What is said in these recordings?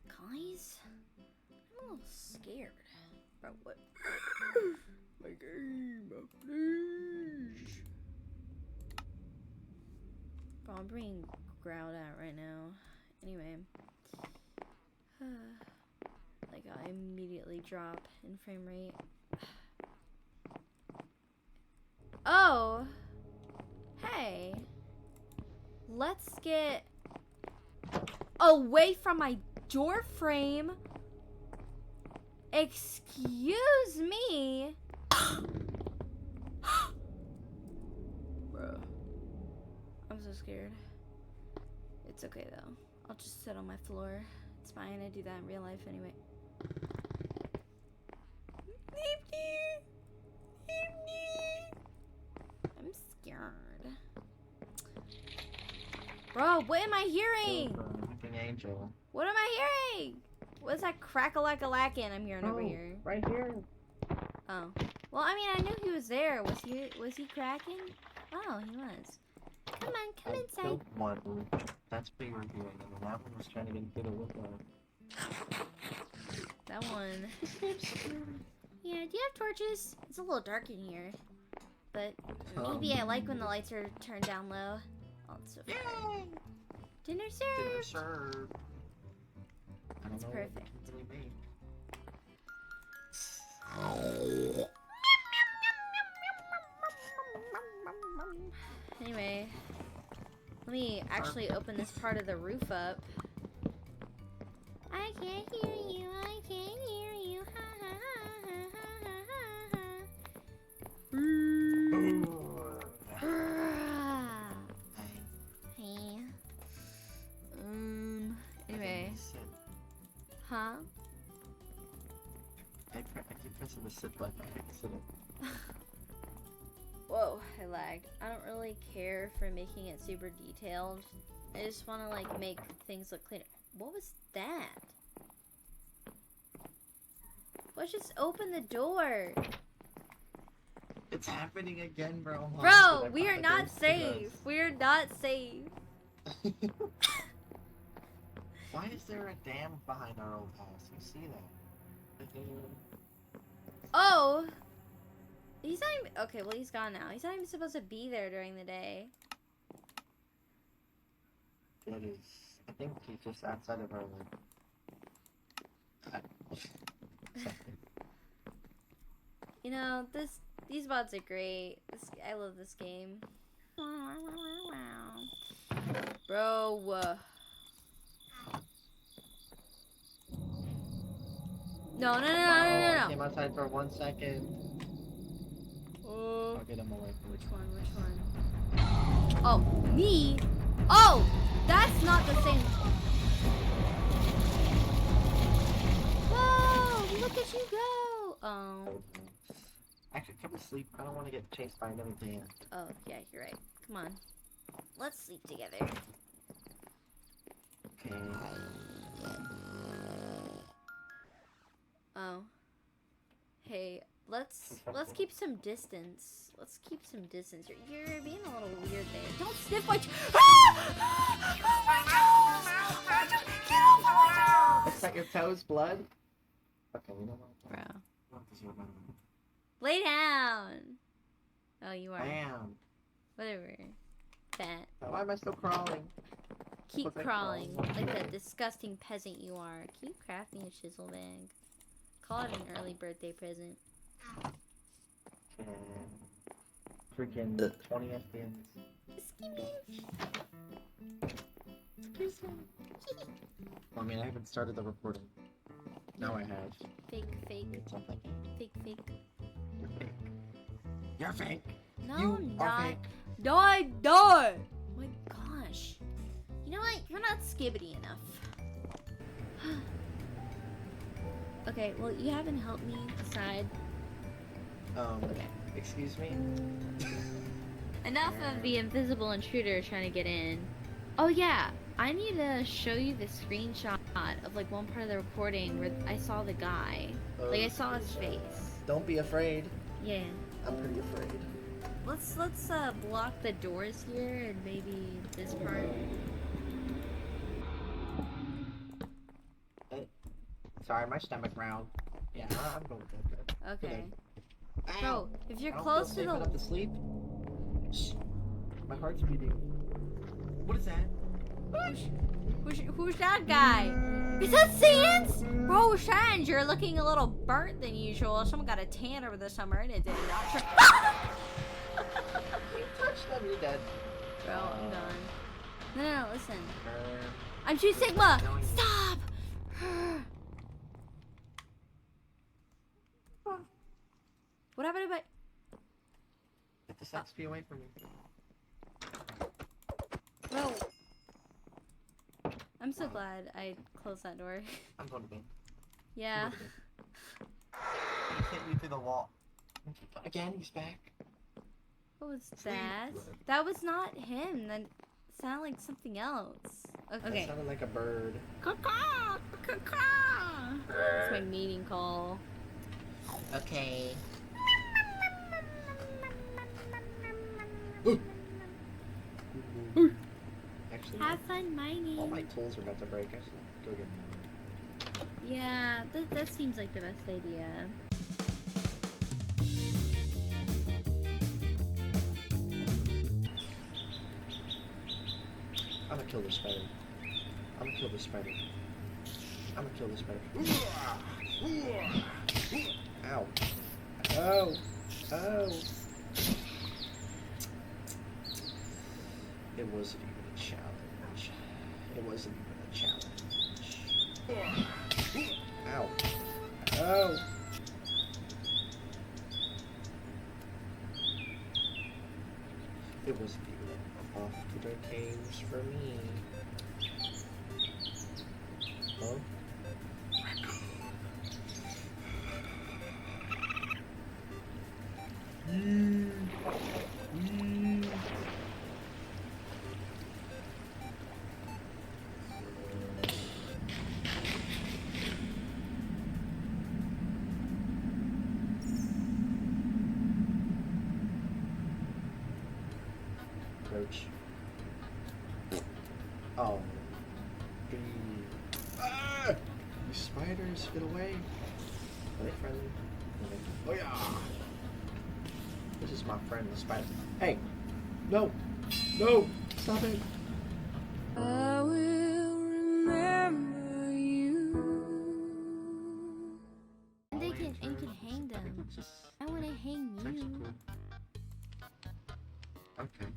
Hey guys, I'm a little scared. Bro, what? My game, please. Bro, I'm being growled at right now. Anyway, like I immediately drop in frame rate. Oh, hey, let's get away from my door frame. Excuse me. Bro, I'm so scared. It's okay though. I'll just sit on my floor. It's fine. I do that in real life anyway. I'm scared. Bro, what am I hearing? Angel. What am I hearing? What's that crack-a-lack-a-lackin' I'm hearing over here? Right here. Oh. Well, I mean, I knew he was there. Was he cracking? Oh, he was. Come on, come inside. Killed one. That's what you were doing, and that one was trying to get a look at. That one. Yeah, do you have torches? It's a little dark in here. But maybe I like when the lights are turned down low. Oh, it's so fun. Dinner served! Dinner served. That's perfect. Anyway, let me actually open this part of the roof up. I can't hear you, I can't hear you, ha ha ha ha ha ha ha. Hey. Anyway. Huh? I keep pressing the sit button. I can't sit it. Whoa, I lagged. I don't really care for making it super detailed. I just want to like make things look cleaner. What was that? Let's just open the door. It's happening again, bro. Bro, we are not safe. We are not safe. Why is there a dam behind our old house? You see that? Oh. He's not even... Okay, well, he's gone now. He's not even supposed to be there during the day. It is. I think he's just outside of our You know, these mods are great. I love this game. Bro. No. I came outside for 1 second. I'll get him away from Which one? Oh, me? Oh, that's not the same. Whoa, look at you go. Oh. Actually, come to sleep. I don't want to get chased by another dam. Oh, yeah, you're right. Come on. Let's sleep together. Okay. Oh. Hey, let's keep some distance. Let's keep some distance. You're being a little weird there. Don't sniff my Get off my toes! Is that your toes, blood? Okay, you know what? Bro. Lay down! Oh, you are. Bam! Whatever. Fat. Why am I still crawling? Keep crawling like the disgusting peasant you are. Can you craft me a chisel bag? Call it an early birthday present. Freaking the 20 FPS. I mean, I haven't started the recording. Now I have. Fake. Something. Fake. You're fake. You're fake. No, you I'm are not. fake. No, I'm not. My gosh. You know what? You're not skibbity enough. Okay, well, you haven't helped me decide. Okay. Excuse me? Enough of the invisible intruder trying to get in. Oh yeah, I need to show you the screenshot of like one part of the recording where I saw the guy. Like I saw his face. Don't be afraid. Yeah. I'm pretty afraid. Let's block the doors here and maybe this part. Sorry, my stomach growled. Yeah, I'm going to bed. Okay. Ow! Bro, if you're I don't close feel to safe enough the to sleep. Shh. My heart's beating. What is that? who's that guy? Is that Sans? Bro, Sans, you're looking a little burnt than usual. Someone got a tan over the summer and it did not. You touched them, you're dead. Bro, I'm gone. No, listen. Burn. I'm 2 Sigma. Stop. What happened to my? Get this XP away from me. Bro. I'm so glad I closed that door. I'm going to bed. Yeah. He hit me through the wall. Again, he's back. What was that? That was not him. That sounded like something else. That Okay. sounded like a bird. Caw-caw! Caw-caw! It's my meeting call. Okay. Actually, Have fun mining. all my tools are about to break. I should go get them. Yeah, that seems like the best idea. I'm gonna kill this spider. I'm gonna kill this spider. I'm gonna kill this spider. Ow. Oh. Oh. It wasn't even a challenge. It wasn't even a challenge. Ow. Oh. It wasn't even off to the caves for me. Huh? Approach. Oh. Ah! You spiders, get away. Are they friendly? Oh yeah! This is my friend, the spider. Hey! No! No! Stop it! I will remember you. And you can hang them. I want to hang you. Okay.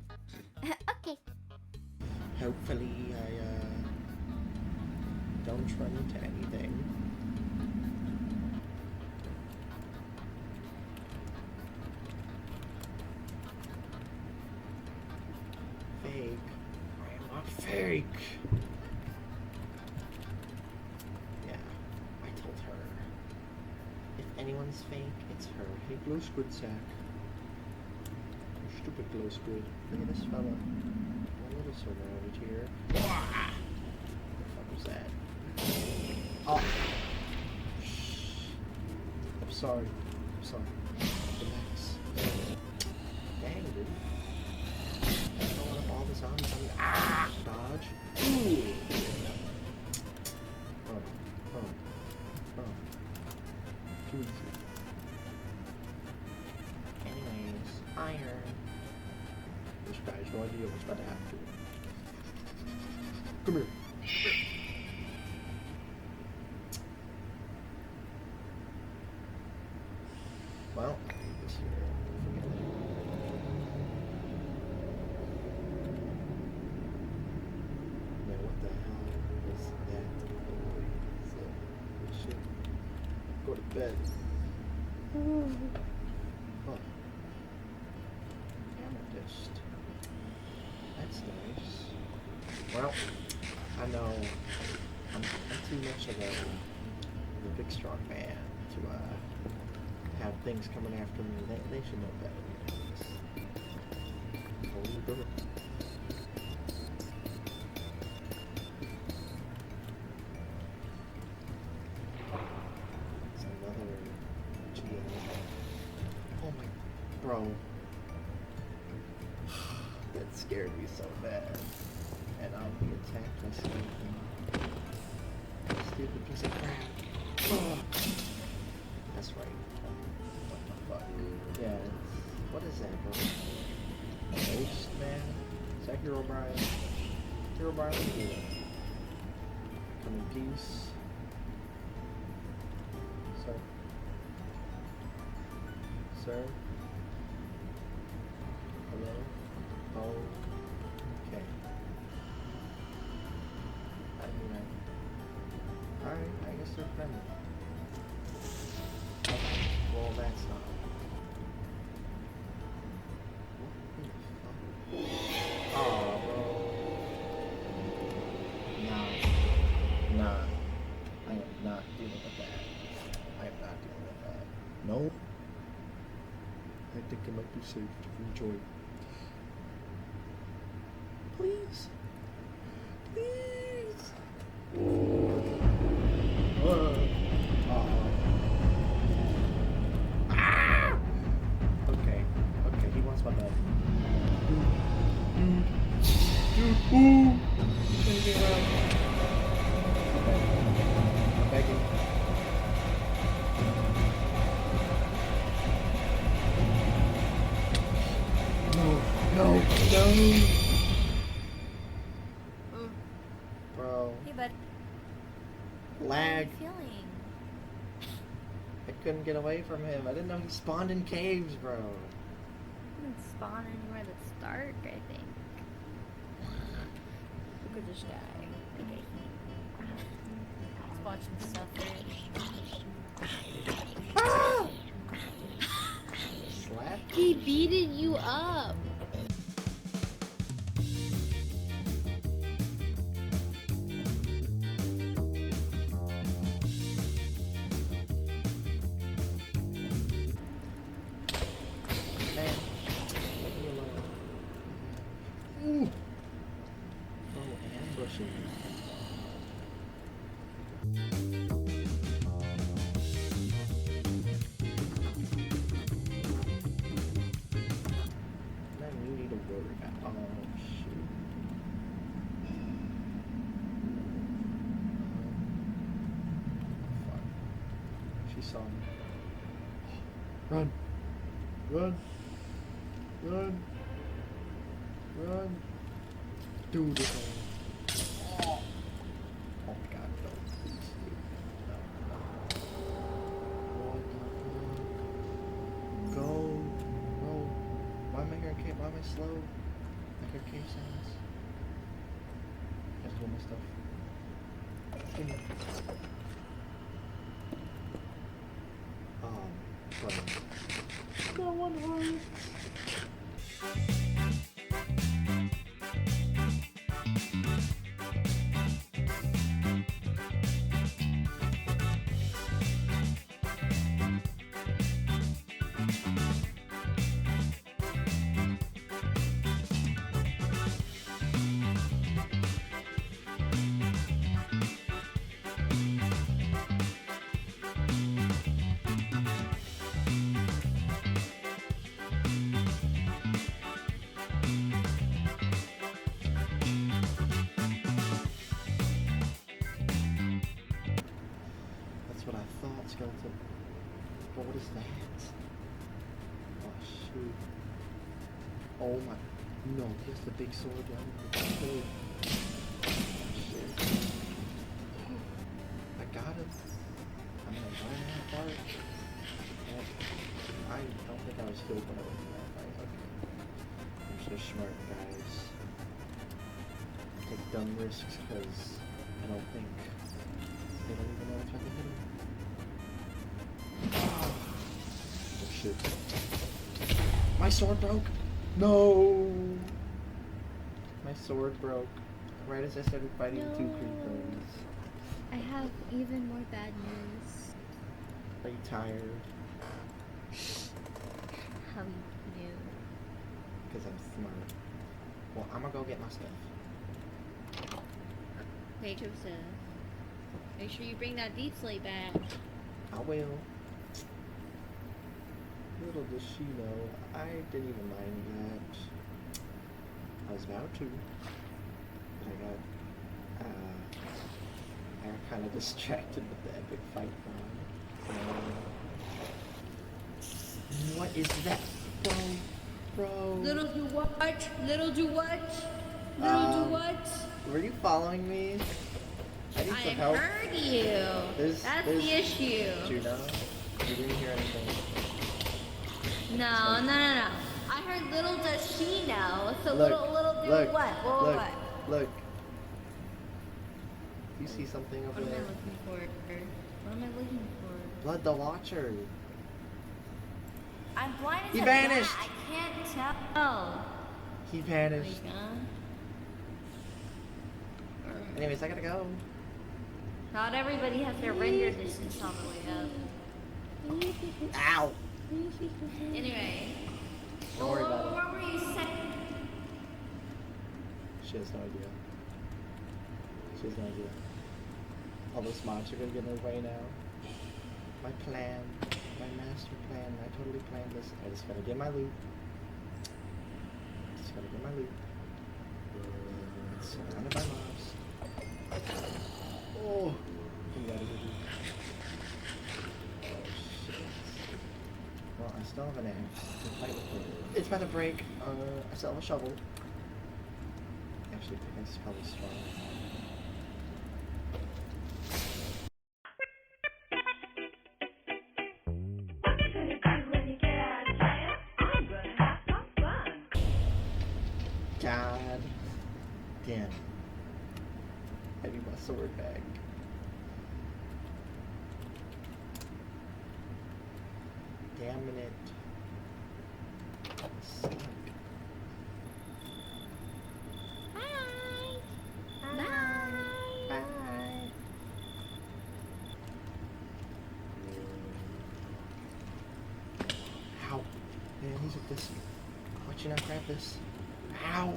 Okay. Hopefully I don't run into anything. Fake. I am not fake. Yeah, I told her. If anyone's fake, it's her. Hey, glow squid sack. You stupid glow squid. Look at this fella. A little surrounded here. What the fuck was that? Oh. I'm sorry. I'm sorry. Relax. Dang, dude. Throwing up all the zombies on me. Ah! Dodge. Ooh. Oh. Too easy. Anyways, iron. This guy has no idea what's about to happen to him. Come here. Well, this here. Forget it. Man, what the hell was that? So, we should go to bed. Oh. Amethyst. That's nice. Well, I know I'm too much of a big strong man to have things coming after me. They should know better. Holy girl. It's another GM. Oh my, bro. That scared me so bad. And I'll be attacked by something. Stupid piece of crap. That's right. What the fuck? Yeah, what is that, bro? Ghost man? Is that Hero Brian? Hero Brian, what are you doing? Come in peace. Sir? Sir? Hello? Oh. Okay. I mean, I guess they're friendly. Okay, well, that's not. What the fuck? Oh, bro. Nah. Nah. I am not dealing with that. I am not dealing with that. Nope. I think it might be safe to enjoy. Please. Please. Ah! Okay. Okay, he wants my bed. Dude. Ooh. Turn me around. I'm begging. No. Bro. Hey, bud. How are Lag. you feeling? I couldn't get away from him. I didn't know he spawned in caves, bro. You can spawn anywhere that's dark, I think. Look at this guy. Okay. He's watching suffer. Slap? He beated you up. Man. Leave me alone. Ooh. Oh, ambushing. Man, you need to worry about. Oh, shoot. Fuck. She saw me. Run. Run. Run. Run. Dude, this one. Oh my god, no. Please, dude. No, no. What the fuck? Go. No. Why am I hearing cave? Why am I slow? I hear cave sounds. I just want my stuff. Give me. Bro. No one hurry. That's what I thought, skeleton. But what is that? Oh shoot. Oh my. No, he has the big sword down the sword. Shit. I got him. I'm gonna run that part. I don't think I was killed when I went through that fight. Okay. I'm so smart, guys. Take dumb risks because I don't think they don't even know if I can hit him. Oh shit. My sword broke! No! My sword broke. Right as I started fighting two creepers. I have even more bad news. Are you tired? How you knew? Because I'm smart. Well, I'm gonna go get my stuff. Hey, Joseph. Make sure you bring that deep slate back. I will. Little does she know, I didn't even mind that. I was about to. But I got, kind of distracted with the epic fight going. What is that, bro? Little do what? Little do what? Little Um, do what? Were you following me? I need I some help. heard you. There's the issue. Juno, you didn't hear anything. No. I heard little does she know. So Look, little do look, what? look, What? look. You see something over What am I there? looking for? What am I looking for? Blood the Watcher. I'm blinded He to vanished. that. I can't tell. He Like, vanished. or- Anyways, I gotta go. Not everybody has their render distance all the way up. Ow! Anyway. Don't worry about it. What were you saying? She has no idea. She has no idea. All those mobs are gonna get in her way now. My plan. My master plan. I totally planned this. I just gotta get my loot. Just gotta get my loot. It's surrounded by mobs. Oh! Get out of here, dude. Oh, shit. Well, I still have an axe to fight with it. It's about to break. I still have a shovel. Actually, pickaxe is probably strong. God damn. I need my sword back. Damn it. Suck. Bye. Bye. Ow. Man, he's with this. Why'd you not grab this? Ow.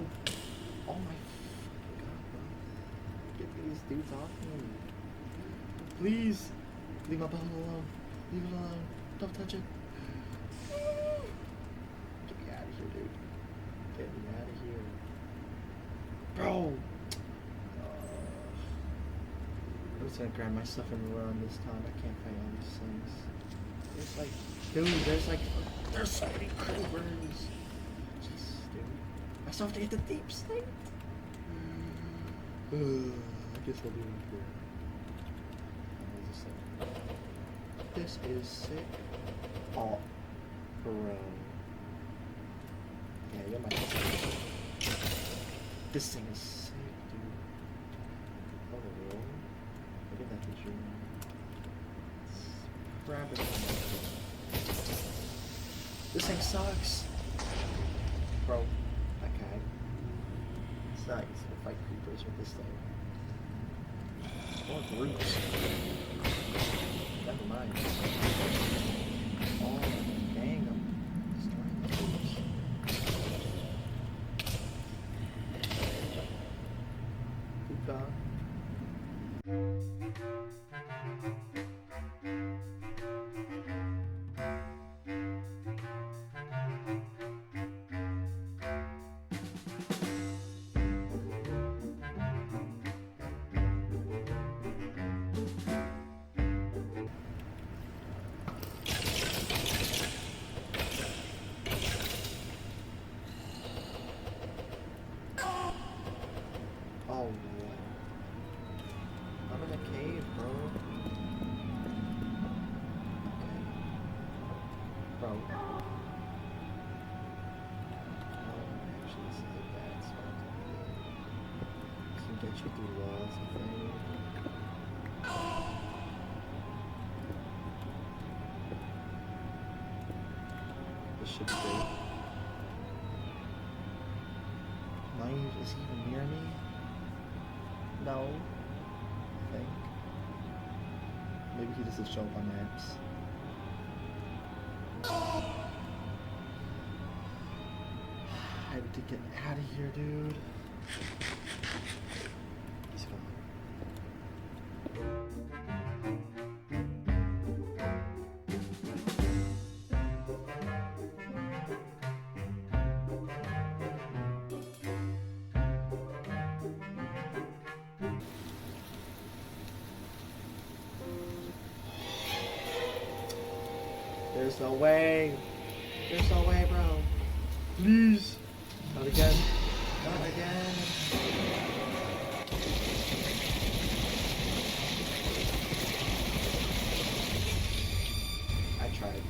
Oh my fucking god, bro. Get these dudes off me. Please. Leave my bottle alone. Leave it alone. Don't touch it. Get me out of here, dude. Get me out of here. Bro. I'm just gonna grab my stuff and run this time. I can't fight all these things. There's like, dude, there's so many Cobras. Jeez, dude. I still have to get the deep state. I guess I'll do it here. This is sick. Oh, bro. Yeah, you're my This thing is sick, dude. Oh, look at that picture. Grab it. This thing sucks. Bro, okay. It's not easy to fight creepers with this thing. Or brutes. Never mind. Oh, dang, I'm destroying the brutes. Poop dog. Oh, I'm in a cave, bro. Okay. Bro. Actually, this is a bad spot to be in. Can get you through walls, I think. This should be good. Mine is even near me? No. I think. Maybe he doesn't show up on maps. I have to get out of here, dude. He's gone. There's no way. There's no way, bro. Please. Not again. Not again. I tried.